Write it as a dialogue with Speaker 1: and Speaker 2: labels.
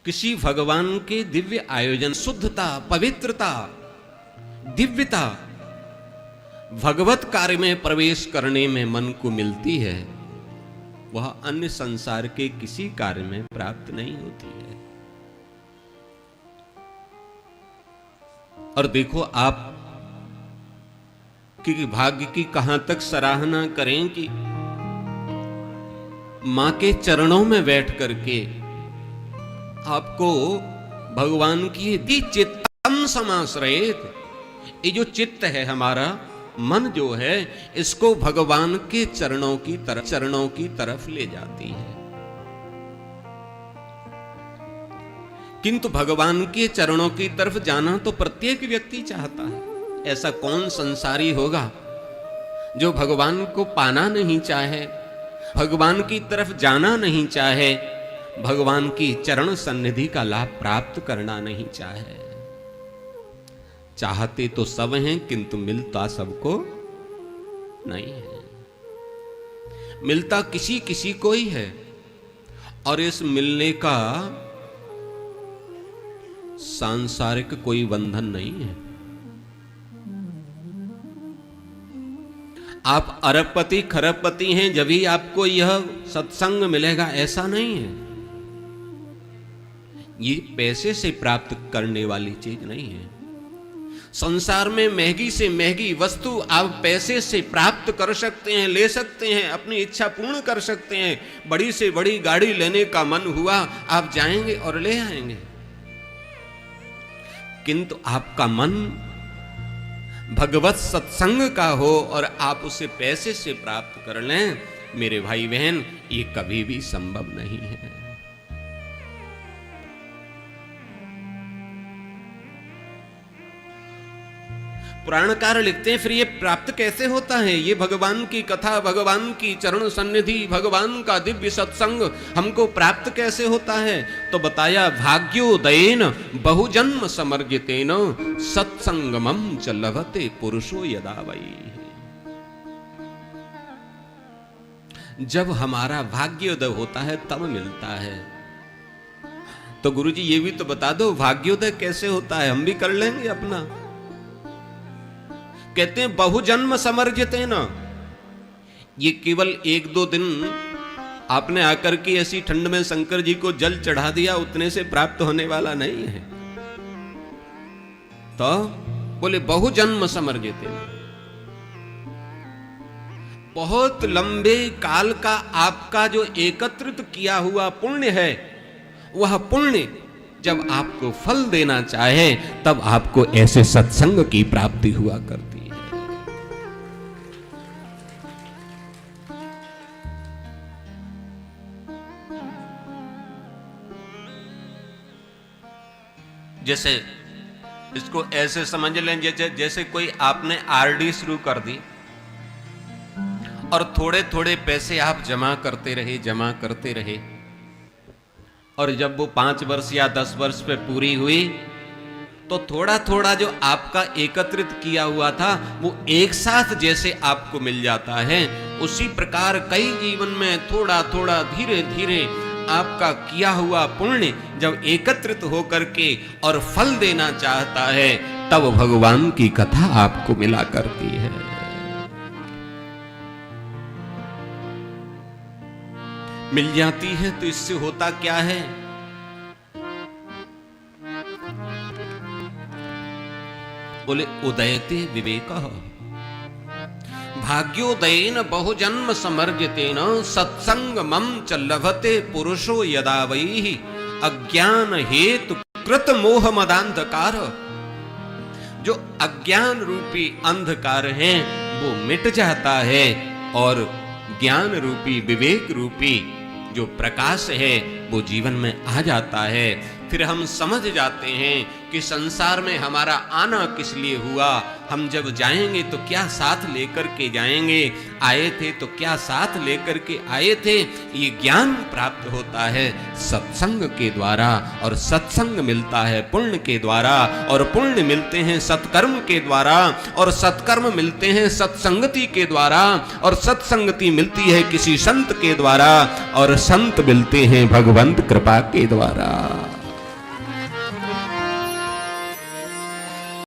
Speaker 1: किसी भगवान के दिव्य आयोजन, शुद्धता, पवित्रता, दिव्यता भगवत कार्य में प्रवेश करने में मन को मिलती है, वह अन्य संसार के किसी कार्य में प्राप्त नहीं होती है। और देखो आप कि भाग्य की कहां तक सराहना करें कि मां के चरणों में बैठ करके आपको भगवान की दी चित्तम समाश्रयेत, ये जो चित्त है हमारा मन जो है, इसको भगवान के चरणों की तरफ ले जाती है। किंतु भगवान के चरणों की तरफ जाना तो प्रत्येक व्यक्ति चाहता है। ऐसा कौन संसारी होगा जो भगवान को पाना नहीं चाहे, भगवान की तरफ जाना नहीं चाहे, भगवान की चरण सन्निधि का लाभ प्राप्त करना नहीं चाहे। चाहते तो सब हैं किंतु मिलता सबको नहीं है। मिलता किसी किसी को ही है, और इस मिलने का सांसारिक कोई बंधन नहीं है। आप अरबपति खरबपति हैं जब ही आपको यह सत्संग मिलेगा, ऐसा नहीं है। ये पैसे से प्राप्त करने वाली चीज नहीं है। संसार में महंगी से महंगी वस्तु आप पैसे से प्राप्त कर सकते हैं, ले सकते हैं, अपनी इच्छा पूर्ण कर सकते हैं। बड़ी से बड़ी गाड़ी लेने का मन हुआ, आप जाएंगे और ले आएंगे। किंतु आपका मन भगवत सत्संग का हो और आप उसे पैसे से प्राप्त कर लें, मेरे भाई बहन, ये कभी भी संभव नहीं है। पुराणकार लिखते हैं, फिर ये प्राप्त कैसे होता है? ये भगवान की कथा, भगवान की चरण सन्निधि, भगवान का दिव्य सत्संग हमको प्राप्त कैसे होता है? तो बताया, भाग्योदयेन बहुजन्म समर्जितेन सत्संगमं च लभते पुरुषो यदा वै। जब हमारा भाग्योदय होता है तब मिलता है। तो गुरुजी ये भी तो बता दो, भाग्योदय कैसे होता है? हम भी कर लेंगे अपना। कहते हैं बहुजन्म समर्जितेन, ये केवल एक दो दिन आपने आकर के ऐसी ठंड में शंकर जी को जल चढ़ा दिया, उतने से प्राप्त होने वाला नहीं है। तो बोले बहुजन्म समर्जितेन, बहुत लंबे काल का आपका जो एकत्रित किया हुआ पुण्य है, वह पुण्य जब आपको फल देना चाहे तब आपको ऐसे सत्संग की प्राप्ति हुआ करती है। जैसे इसको ऐसे समझ लें, जैसे कोई आपने आरडी शुरू कर दी और थोड़े थोड़े पैसे आप जमा करते रहे, और जब वो 5 वर्ष या 10 वर्ष पे पूरी हुई तो थोड़ा थोड़ा जो आपका एकत्रित किया हुआ था वो एक साथ जैसे आपको मिल जाता है, उसी प्रकार कई जीवन में थोड़ा थोड़ा धीरे धीरे आपका किया हुआ पुण्य जब एकत्रित होकर के और फल देना चाहता है, तब भगवान की कथा आपको मिला करती है। मिल जाती है तो इससे होता क्या है? बोले उदयते विवेकः भाग्योदयेन बहुजन्म समर्जितेन सत्संगमं च लभते पुरुषो यदा वै अज्ञान हेतु कृत मोह मदांधकार। जो अज्ञान रूपी अंधकार है वो मिट जाता है, और ज्ञान रूपी विवेक रूपी जो प्रकाश है वो जीवन में आ जाता है। फिर हम समझ जाते हैं कि संसार में हमारा आना किस लिए हुआ, हम जब जाएंगे तो क्या साथ लेकर के जाएंगे, आए थे तो क्या साथ लेकर के आए थे। ये ज्ञान प्राप्त होता है सत्संग के द्वारा, और सत्संग मिलता है पुण्य के द्वारा, और पुण्य मिलते हैं सत्कर्म के द्वारा, और सत्कर्म मिलते हैं सत्संगति के द्वारा, और सत्संगति मिलती है किसी संत के द्वारा, और संत मिलते हैं भगवंत कृपा के द्वारा।